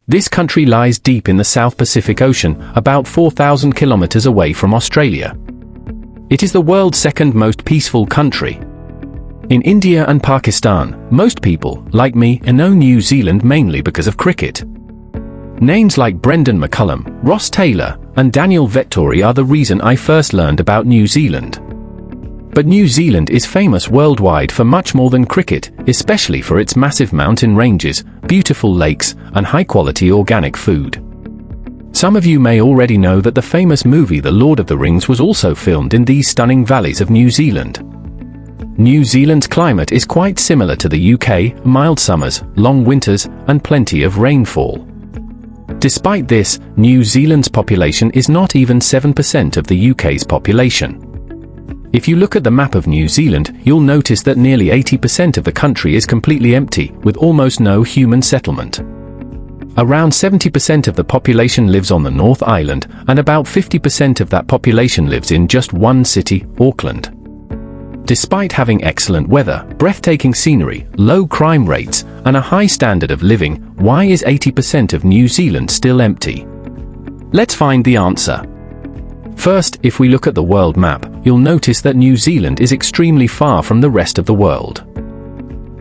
This country lies deep in the South Pacific Ocean, about 4,000 kilometers away from Australia. It is the world's second most peaceful country. In India and Pakistan, most people, like me, know New Zealand mainly because of cricket. Names like Brendan McCullum, Ross Taylor, and Daniel Vettori are the reason I first learned about New Zealand. But New Zealand is famous worldwide for much more than cricket, especially for its massive mountain ranges, beautiful lakes, and high-quality organic food. Some of you may already know that the famous movie The Lord of the Rings was also filmed in these stunning valleys of New Zealand. New Zealand's climate is quite similar to the UK, mild summers, long winters, and plenty of rainfall. Despite this, New Zealand's population is not even 7% of the UK's population. If you look at the map of New Zealand, you'll notice that nearly 80% of the country is completely empty, with almost no human settlement. Around 70% of the population lives on the North Island, and about 50% of that population lives in just one city, Auckland. Despite having excellent weather, breathtaking scenery, low crime rates, and a high standard of living, why is 80% of New Zealand still empty? Let's find the answer. First, if we look at the world map, you'll notice that New Zealand is extremely far from the rest of the world.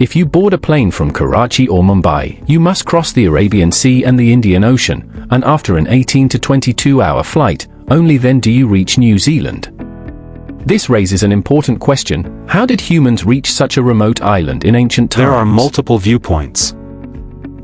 If you board a plane from Karachi or Mumbai, you must cross the Arabian Sea and the Indian Ocean, and after an 18 to 22-hour flight, only then do you reach New Zealand. This raises an important question: how did humans reach such a remote island in ancient times? There are multiple viewpoints.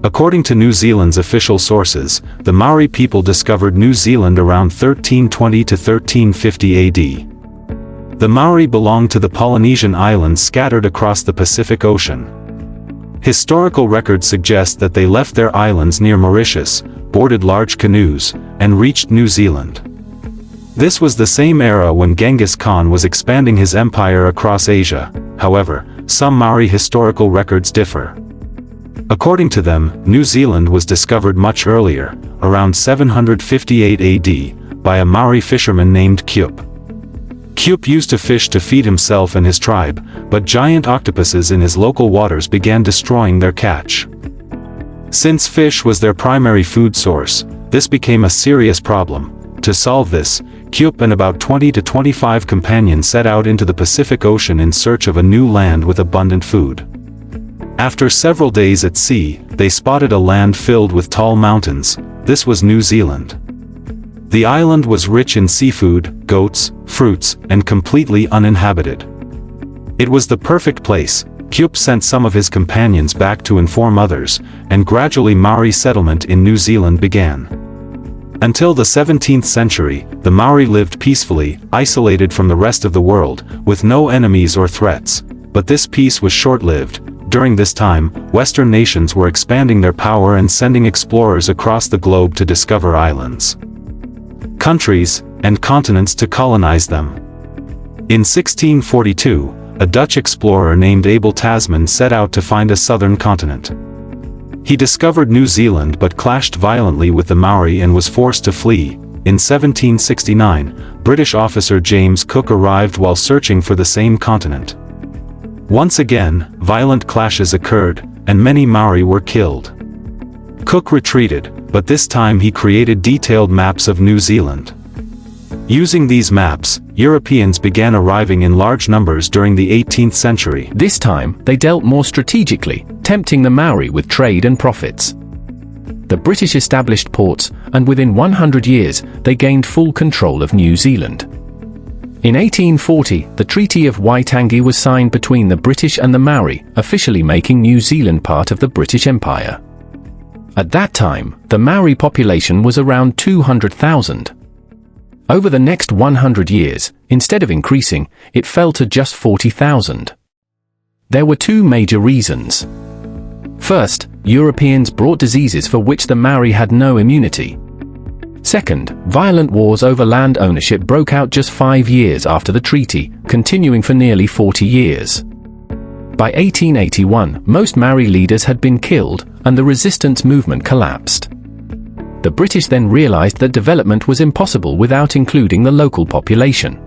According to New Zealand's official sources, the Maori people discovered New Zealand around 1320 to 1350 AD. The Maori belonged to the Polynesian islands scattered across the Pacific Ocean. Historical records suggest that they left their islands near Mauritius, boarded large canoes, and reached New Zealand. This was the same era when Genghis Khan was expanding his empire across Asia. However, some Maori historical records differ. According to them, New Zealand was discovered much earlier, around 758 AD, by a Maori fisherman named Kup. Kup used to fish to feed himself and his tribe, but giant octopuses in his local waters began destroying their catch. Since fish was their primary food source, this became a serious problem. To solve this, Kup and about 20 to 25 companions set out into the Pacific Ocean in search of a new land with abundant food. After several days at sea, they spotted a land filled with tall mountains. This was New Zealand. The island was rich in seafood, goats, fruits, and completely uninhabited. It was the perfect place. Kup sent some of his companions back to inform others, and gradually Maori settlement in New Zealand began. Until the 17th century, the Maori lived peacefully, isolated from the rest of the world, with no enemies or threats. But this peace was short-lived. During this time, Western nations were expanding their power and sending explorers across the globe to discover islands, countries, and continents to colonize them. In 1642, a Dutch explorer named Abel Tasman set out to find a southern continent. He discovered New Zealand but clashed violently with the Maori and was forced to flee. In 1769, British officer James Cook arrived while searching for the same continent. Once again, violent clashes occurred, and many Maori were killed. Cook retreated, but this time he created detailed maps of New Zealand. Using these maps, Europeans began arriving in large numbers during the 18th century. This time, they dealt more strategically, tempting the Maori with trade and profits. The British established ports, and within 100 years, they gained full control of New Zealand. In 1840, the Treaty of Waitangi was signed between the British and the Maori, officially making New Zealand part of the British Empire. At that time, the Maori population was around 200,000. Over the next 100 years, instead of increasing, it fell to just 40,000. There were two major reasons. First, Europeans brought diseases for which the Maori had no immunity. Second, violent wars over land ownership broke out just 5 years after the treaty, continuing for nearly 40 years. By 1881, most Maori leaders had been killed, and the resistance movement collapsed. The British then realized that development was impossible without including the local population.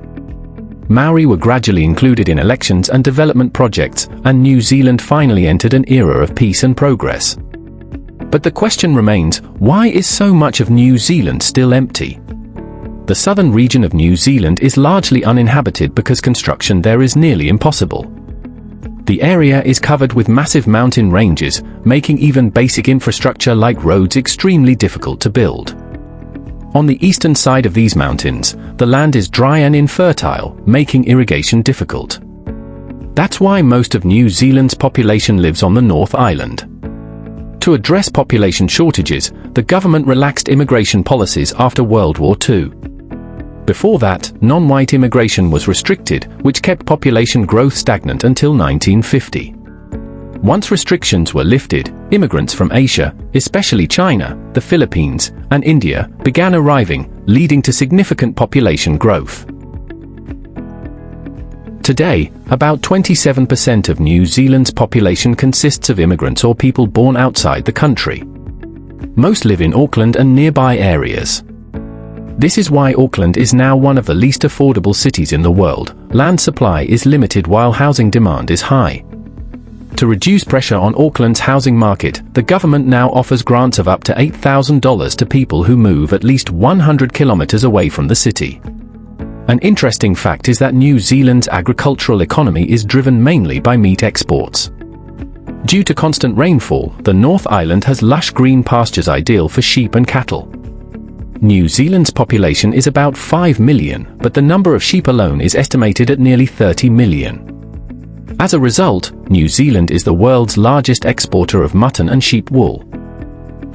Maori were gradually included in elections and development projects, and New Zealand finally entered an era of peace and progress. But the question remains, why is so much of New Zealand still empty? The southern region of New Zealand is largely uninhabited because construction there is nearly impossible. The area is covered with massive mountain ranges, making even basic infrastructure like roads extremely difficult to build. On the eastern side of these mountains, the land is dry and infertile, making irrigation difficult. That's why most of New Zealand's population lives on the North Island. To address population shortages, the government relaxed immigration policies after World War II. Before that, non-white immigration was restricted, which kept population growth stagnant until 1950. Once restrictions were lifted, immigrants from Asia, especially China, the Philippines, and India, began arriving, leading to significant population growth. Today, about 27% of New Zealand's population consists of immigrants or people born outside the country. Most live in Auckland and nearby areas. This is why Auckland is now one of the least affordable cities in the world. Land supply is limited while housing demand is high. To reduce pressure on Auckland's housing market, the government now offers grants of up to $8,000 to people who move at least 100 kilometers away from the city. An interesting fact is that New Zealand's agricultural economy is driven mainly by meat exports. Due to constant rainfall, the North Island has lush green pastures ideal for sheep and cattle. New Zealand's population is about 5 million, but the number of sheep alone is estimated at nearly 30 million. As a result, New Zealand is the world's largest exporter of mutton and sheep wool.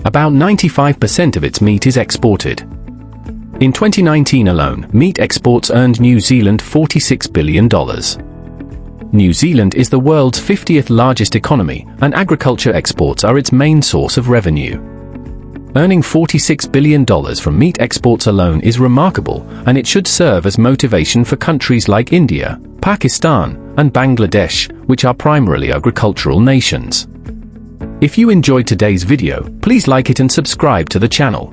About 95% of its meat is exported. In 2019 alone, meat exports earned New Zealand $46 billion. New Zealand is the world's 50th largest economy, and agriculture exports are its main source of revenue. Earning $46 billion from meat exports alone is remarkable, and it should serve as motivation for countries like India, Pakistan, and Bangladesh, which are primarily agricultural nations. If you enjoyed today's video, please like it and subscribe to the channel.